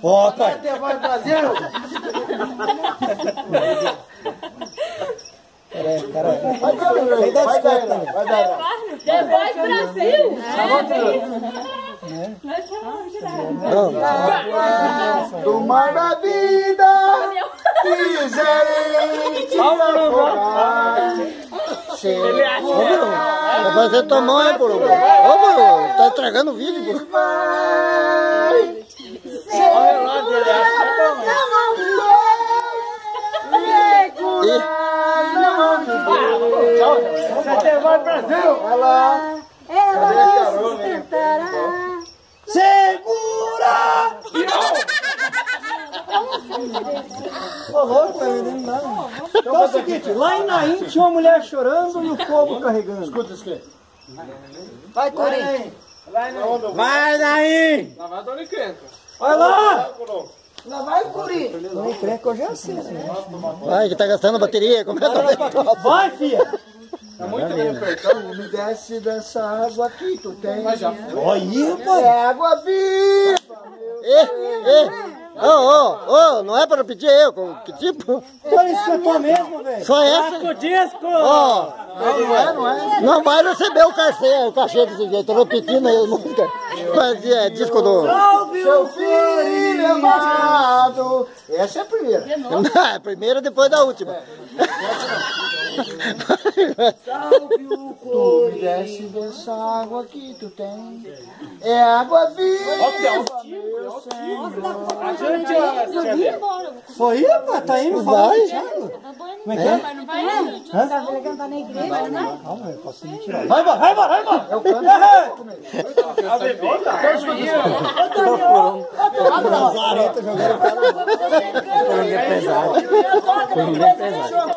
Ó, pai. Vai, Brasil! Peraí. Vai dar Depois Brasil! do mar da vida, quiserem te afogar. Vai fazer tua mão, hein, Buru? Ô, Buru, tá estragando o vídeo, Buru. Vai segurar na mão de Deus, segurar na mão de Deus. Você vai, Brasil! Vai lá. Ela sustentará. Segura! Ô, louco, tá vendendo nada. Então é o seguinte, lá em Naim tinha uma mulher chorando e o fogo carregando. Escuta isso aqui. Vai, Corinthians. Vai, Naim! Lá vai, Dona Encrenca. Olha lá! Lá vai, Corinthians. Não encrenca, eu já sei, né? Vai, que tá gastando bateria. Como é que tá? Vai, filha! Tá muito bem apertado. Me desce dessa água aqui, tu tem. Mas já foi. Olha aí, rapaz! É água viva, Não é para repetir eu, que tipo? Olha isso que eu tô mesmo, velho! Só essa? O disco! Ó, não é? não vai receber o cachê desse jeito, tô repetindo aí a música. Fazia disco do... Seu filho amado. Essa é a primeira. Não, é a primeira depois da última. Salve o Tu me desce dessa água que tu tem. É água viva, meu Senhor. Foi, rapaz, tá indo Vai. Thiago. Como é que é? Mas não vai não, gente. Tá cantar na igreja, né? Calma, eu posso me tirar. Vai embora, vai embora, vai embora! Eu canto.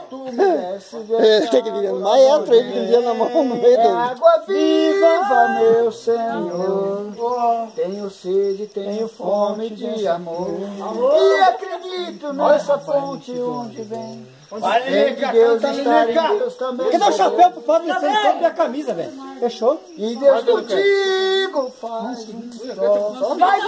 Tu me desce dessa Tem que vir no maestro, ele vendia na mão no meio É do... água viva, meu Senhor. Tenho sede, tenho fome de amor. E acredito nessa fonte onde vem. Vem de Deus estar em Deus também. Cadê o chapéu pro pobre sem corpo e a camisa, velho? Fechou? E Deus contigo faz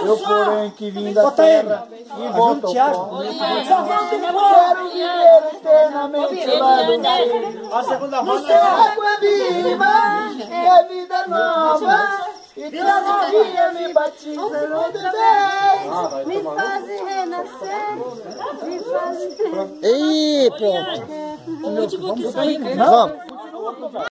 eu porém que vim da Bota ele. terra e Ajuda volto o ao Thiago. pó. Quero viver eternamente lá do céu. A segunda No céu água viva, é vida nova. E todo dia me batiza no Deus. Me faz renascer. Me faz... Ih, pronto. O último que saiu. Vamos.